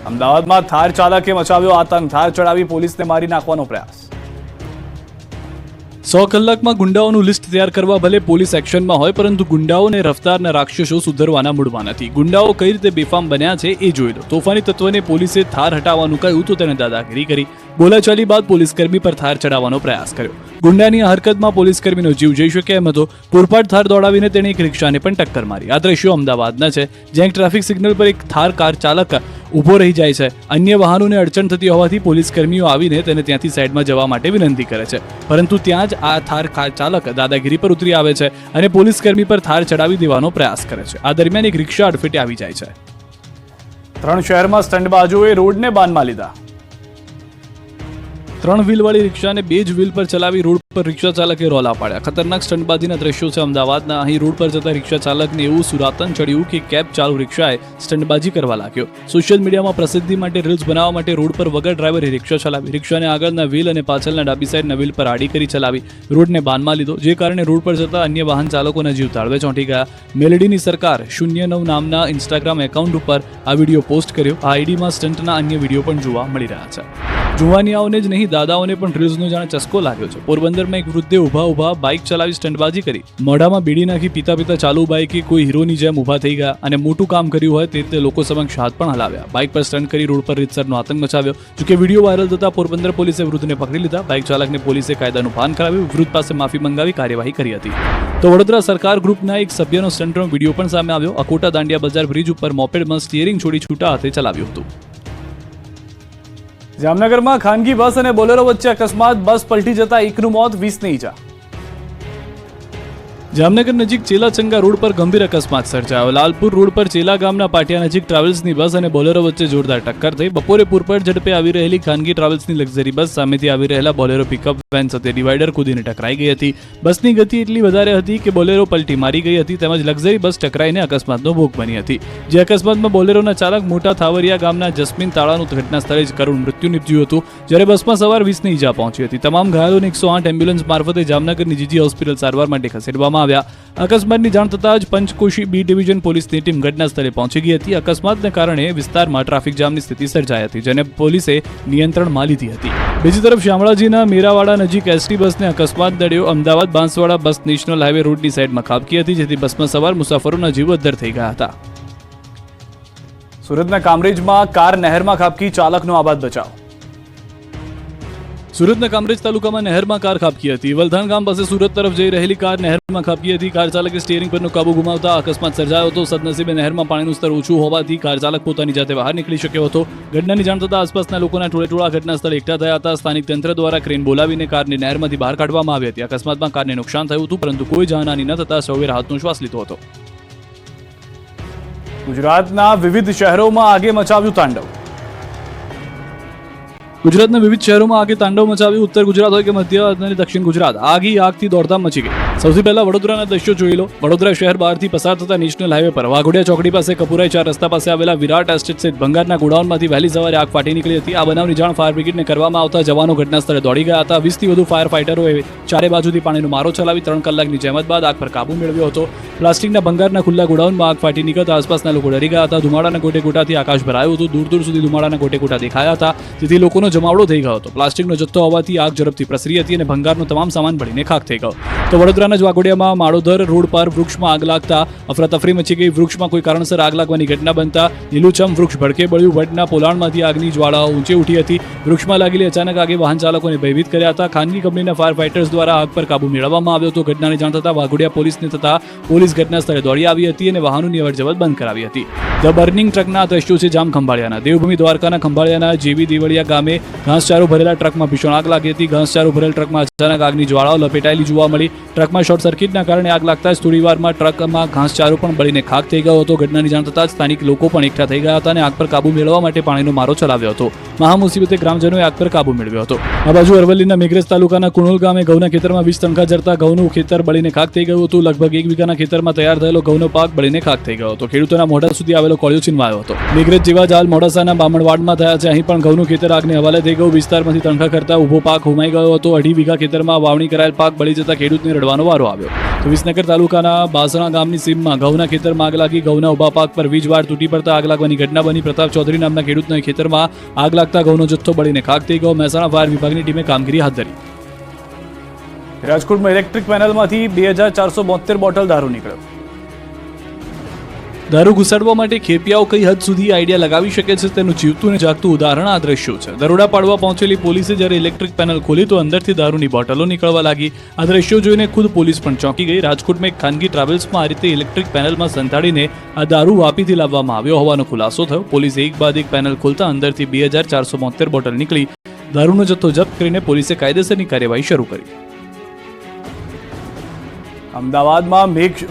અમદાવાદમાં થાર ચાલકે મચાવ્યો આતંક, થાર ચડાવી પોલીસને મારી નાખવાનો પ્રયાસ। 100 કલાકમાં ગુંડાઓનું લિસ્ટ તૈયાર કરવા ભલે પોલીસ એક્શનમાં હોય, પરંતુ ગુંડાઓને રફતારના રાક્ષસો સુધરવાના મૂડમાં નથી। ગુંડાઓ કઈ રીતે બેફામ બન્યા છે એ જોઈ લો। તોફાની તત્વને પોલીસે થાર હટાવવાનું કહ્યું તો તેને દાદાગીરી કરી। બોલાચાલી બાદ પોલીસકર્મી પર થાર ચડાવવાનો પ્રયાસ કર્યો। ગુંડાની આ હરકતમાં પોલીસકર્મીનો જીવ જઈ શકે એમ હતો। પૂરપાટ થાર દોડાવીને તેણે એક રિક્ષાને પણ ટક્કર મારી। આ દ્રશ્યો અમદાવાદના છે, જ્યાં એક ટ્રાફિક સિગ્નલ પર એક થાર કાર ચાલક ઊભો રહી જાય છે। અન્ય વાહનોને અડચણ થતી હોવાથી પોલીસકર્મીઓ આવીને તેને ત્યાંથી સાઈડમાં જવા માટે વિનંતી કરે છે, પરંતુ ત્યાં જ આ થાર કાર ચાલક દાદાગીરી પર ઉતરી આવે છે અને પોલીસકર્મી પર થાર ચડાવી દેવાનો પ્રયાસ કરે છે। આ દરમિયાન એક રિક્ષા અડફેટે આવી જાય છે। 3 શહેરમાં સ્ટંટબાજોએ રોડને બાનમાં લીધા। 3 વ્હીલવાળી રિક્ષાને 2 જ વ્હીલ પર ચલાવી રોડ પર રિક્ષા ચાલકે રોલા પાડ્યા। ખતરનાક સ્ટંટબાજીના દ્રશ્યો છે અમદાવાદના। અહીં રોડ પર જતા રિક્ષા ચાલકને એવું સુરાતન ચડ્યું કે કેબ ચાલુ રિક્ષાએ સ્ટંટબાજી કરવા લાગ્યો। સોશિયલ મીડિયામાં પ્રસિદ્ધિ માટે રીલ્સ બનાવવા માટે રોડ પર વગર ડ્રાઈવરે રિક્ષા ચલાવી। રિક્ષાને આગળના વ્હીલ અને પાછળના ડાબી સાઈડના વ્હીલ પર આડી કરી ચલાવી રોડને બાનમાં લીધો, જે કારણે રોડ પર જતા અન્ય વાહન ચાલકોના જીવ તાળવે ચોંટી ગયા। મેલેડીની સરકાર 09 નામના ઇન્સ્ટાગ્રામ એકાઉન્ટ ઉપર આ વિડીયો પોસ્ટ કર્યો। આ આઈડીમાં સ્ટંટના અન્ય વિડીયો પણ જોવા મળી રહ્યા છે। જુવાનિયાઓને જ નહીં, દાદાઓને પણ રીલ્સનો જાણે ચસ્કો લાગ્યો છે। પોરબંદરમાં એક વૃદ્ધે ઊભા બાઇક ચલાવી સ્ટંટબાજી કરી। મોઢામાં બીડી નાખી પીતા ચાલુ બાઇકે કોઈ હીરોની જેમ ઊભા થઈ ગયા અને મોટું કામ કર્યું હોય તે રીતે લોકો સમક્ષ હાથ પણ હલાવ્યા। બાઇક પર સ્ટંટ કરી રોડ પર રીતસરનો આતંક મચાવ્યો। જોકે વિડીયો વાયરલ થતા પોરબંદર પોલીસે વૃદ્ધને પકડી લીધા। બાઇક ચાલકને પોલીસે કાયદાનું ભાન કરાવ્યું, વૃદ્ધ પાસે માફી મંગાવી કાર્યવાહી કરી હતી। તો વડોદરા સરકાર ગ્રુપના એક સભ્યનો સ્ટંટનો વિડીયો પણ સામે આવ્યો। અકોટા દાંડિયા બજાર બ્રિજ ઉપર મોપેડમાં સ્ટીયરિંગ છોડી છૂટા હાથે ચલાવ્યું હતું। જામનગરમાં ખાનગી બસ અને બોલેરો વચ્ચે અકસ્માત, બસ પલટી જતા એકનું મોત, 20ને ઈજા। જામનગર નજીક ચેલાચંગા રોડ પર ગંભીર અકસ્માત સર્જાયો। લાલપુર રોડ પર ચેલા ગામના પાટિયા નજીક ટ્રાવેલ્સની બસ અને બોલેરો વચ્ચે જોરદાર ટક્કર થઈ। બપોરે પૂરપાટ ઝડપે આવી રહેલી ખાનગી ટ્રાવેલ્સની લક્ઝરી બસ સામેથી આવી રહેલા બોલેરો પિકઅપ વેન સાથે ડિવાઈડર કૂદીને ટકરાઈ ગઈ હતી। બસની ગતિ એટલી વધારે હતી કે બોલેરો પલટી મારી ગઈ હતી, તેમજ લક્ઝરી બસ ટકરાઈને અકસ્માતનો ભોગ બની હતી। જે અકસ્માતમાં બોલેરોના ચાલક મોટા થાવરિયા ગામના જસ્મીન તાળાનું ઘટના સ્થળે જ કરુણ મૃત્યુ નીપજ્યું હતું, જ્યારે બસમાં સવાર 20ને ઈજા પહોંચી હતી। તમામ ઘાયલોને 108 એમ્બ્યુલન્સ મારફતે જામનગરની જીજી હોસ્પિટલ સારવાર માટે ખસેડવામાં આવ્યા। અકસ્માતની જાણ થતાં જ પંચકોશી બી ડિવિઝન પોલીસની ટીમ ઘટના સ્થળે પહોંચી ગઈ હતી। અકસ્માતને કારણે વિસ્તારમાં ટ્રાફિક જામની સ્થિતિ સર્જાઈ હતી, જેને પોલીસે નિયંત્રણમાં લીધી હતી। બીજી તરફ શામળાજીના મેરાવાડા નજીક એસટી બસને અકસ્માત નડ્યો। અમદાવાદ બાંસવાડા બસ નેશનલ હાઈવે રોડની સાઈડમાં ખાબકી હતી, જેથી બસમાં સવાર મુસાફરોના જીવ અદ્ધર થઈ ગયા હતા। સુરતના કામરેજમાં કાર નહેરમાં ખાબકી, ચાલકનો આબાદ બચાવ। સુરતના કામરેજ તાલુકામાં નહેરમાં કાર ખાબકી હતી। વલથાણ ગામ પાસે સુરત તરફ જઈ રહેલી કાર નહેરમાં ખાબકી હતી। કાર ચાલકે સ્ટીયરિંગ પરનો કાબુ ગુમાવતા અકસ્માત સર્જાયો હતો। સદનસીબે નહેરમાં પાણીનું સ્તર ઓછું હોવાથી કાર ચાલક પોતાની જાતે બહાર નીકળી શક્યો હતો। ઘટનાની જાણ થતાં આસપાસના લોકોના ટોળેટોળા ઘટના સ્થળે એકઠા થયા હતા। સ્થાનિક તંત્ર દ્વારા ક્રેન બોલાવીને કારને નહેરમાંથી બહાર કાઢવામાં આવી હતી। અકસ્માતમાં કારને નુકસાન થયું હતું, પરંતુ કોઈ જાનહાની ન થતાં સૌએ રાહતનો શ્વાસ લીધો હતો। ગુજરાતના વિવિધ શહેરોમાં આગે મચાવ્યું તાંડવ। ગુજરાતના વિવિધ શહેરોમાં આગે તાંડવ મચાવ્યું। ઉત્તર ગુજરાત હોય કે મધ્ય અને દક્ષિણ ગુજરાત, આગથી દોડધામ મચી ગઈ। સૌથી પહેલા વડોદરાના દ્રશ્યો જોઈ લો। વડોદરા શહેર બહારથી પસાર થતા નેશનલ હાઈવે પર વાઘોડિયા ચોકડી પાસે કપુરાઈ 4 રસ્તા પાસે આવેલા વિરાટ એસ્ટેટ સહિત ભંગારના ગોડાઉનમાંથી વહેલી સવારે આગ ફાટી નીકળી હતી। આ બનાવની જાણ ફાયર બ્રિગેડને કરવામાં આવતા જવાનો ઘટના સ્થળે દોડી ગયા હતા। 20થી વધુ ફાયર ફાઈટરોએ ચારે બાજુથી પાણીનો મારો ચલાવી 3 કલાકની જહેમત બાદ આગ પર કાબુ મેળવ્યો હતો। પ્લાસ્ટિકના ભંગારના ખુલ્લા ગોડાઉનમાં આગ ફાટી નીકળતા આસપાસના લોકો ડરી ગયા હતા। ધુમાડાના ગોટેગોટાથી આકાશ ભરાયું હતું। દૂર દૂર સુધી ધુમાડાના ગોટેગોટા દેખાયા હતા, જેથી લોકોનો જમાવડો થઈ ગયો હતો। પ્લાસ્ટિકનો જથ્થો હોવાથી આગ ઝડપથી પ્રસરી હતી અને ભંગારનો તમામ સામાન બળીને ખાખ થઈ ગયો। તો વડોદરાના જ વાઘોડિયામાં માળોદર રોડ પર વૃક્ષમાં આગ લાગતા અફરાતફરી મચી ગઈ। વૃક્ષમાં કોઈ કારણસર આગ લાગવાની ઘટના બનતા લીલુંછમ વૃક્ષ ભડકે બળ્યું। વડના પોલાણમાંથી આગની જ્વાળાઓ ઊંચે ઉઠી હતી। વૃક્ષમાં લાગેલી અચાનક આગે વાહન ચાલકોને ભયભીત કર્યા હતા। ખાનગી કંપનીના ફાયર ફાઈટર્સ દ્વારા આગ પર કાબુ મેળવવામાં આવ્યો હતો। ઘટનાની જાણ થતાં વાઘોડિયા પોલીસને થતાં પોલીસ ઘટના સ્થળે દોડી આવી હતી અને વાહનોની અવરજવર બંધ કરાવી હતી। ધ બર્નિંગ ટ્રકના દ્રશ્યો છે જામ ખંભાળિયાના। દેવભૂમિ દ્વારકાના ખંભાળિયાના જેવી દેવળિયા ગામે ઘાસચારો ભરેલા ટ્રકમાં ભીષણ આગ લાગી હતી। ઘાસચારો ભરેલ ટ્રકમાં અચાનક આગની જ્વાળાઓ લપેટાયેલી જોવા મળી। ટ્રકમાં શોર્ટ સર્કિટના કારણે આગ લાગતા જ થોડીવારમાં ટ્રકમાં ઘાસચારો પણ બળીને ખાખ થઈ ગયો હતો। ઘટનાની જાણ થતાં જ સ્થાનિક લોકો પણ એકઠા થઈ ગયા હતા અને આગ પર કાબુ મેળવવા માટે પાણીનો મારો ચલાવ્યો હતો। મહામુસીબતે ગ્રામજનોએ આગ પર કાબુ મેળવ્યો હતો। આ બાજુ અરવલ્લીના મેઘરજ તાલુકાના કુણોલ ગામે ઘઉંના ખેતરમાં વીજ તણખા જડતા ઘઉંનું ખેતર બળીને ખાખ થઈ ગયું હતું। લગભગ 1 વીઘાના ખેતરમાં તૈયાર થયેલો ઘઉંનો પાક બળીને ખાખ થઈ ગયો હતો। ખેડૂતોના મોઢા સુધી આવેલો કોળિયો છીનવાયો હતો। મેઘરજ જેવા જ હાલ મોડાસાના બામણવાડમાં થયા છે। અહીં પણ ઘઉંનું ખેતર આગને હવાલે થઈ ગયું। વિસ્તારમાંથી તણખા કરતા ઉભો પાક હોમાઈ ગયો હતો। 2.5 વીઘા ખેતરમાં વાવણી કરાયેલ પાક બળી જતા ખેડૂતને રડવાનો ચકાસવાનો વારો આવ્યો. તો વિસનગર તાલુકાના બાસણા ગામની સીમમાં ઘઉંના ખેતરમાં આગ લાગી. ઘઉંના ઉભા પાક પર વીજ વાયર તૂટી પડતા આગ લાગવાની ઘટના બની. પ્રતાપ ચૌધરી નામના ખેડૂતના ખેતરમાં આગ લાગતા ઘઉંનો જથ્થો બળીને ખાક થઈ ગયો. મહેસાણા ફાયર વિભાગની ટીમે કામગીરી હાથ ધરી. રાજકોટમાં ઇલેક્ટ્રિક પેનલમાંથી 2472 બોટલ દારૂ નીકળ્યો. દારૂ ઘુસાડવા માટે ખેપિયાઓ કઈ હદ સુધી આઈડિયા લગાવી શકે છે તેનું જીવતું અને જાગતું ઉદાહરણ આ દ્રશ્યો છે. દરોડા પાડવા પહોંચેલી પોલીસે જ્યારે ઇલેક્ટ્રિક પેનલ ખોલી તો અંદરથી દારૂની બોટલો નીકળવા લાગી. આ દ્રશ્યો જોઈને ખુદ પોલીસ પણ ચોંકી ગઈ. રાજકોટમાં એક ખાનગી ટ્રાવેલ્સમાં આ રીતે ઇલેક્ટ્રિક પેનલમાં સંતાડીને આ દારૂ વાપીથી લાવવામાં આવ્યો હોવાનો ખુલાસો થયો. પોલીસે એક બાદ એક પેનલ ખોલતા અંદરથી 2472 બોટલ નીકળી. દારૂનો જથ્થો જપ્ત કરીને પોલીસે કાયદેસરની કાર્યવાહી શરૂ કરી. અમદાવાદમાં મેઘ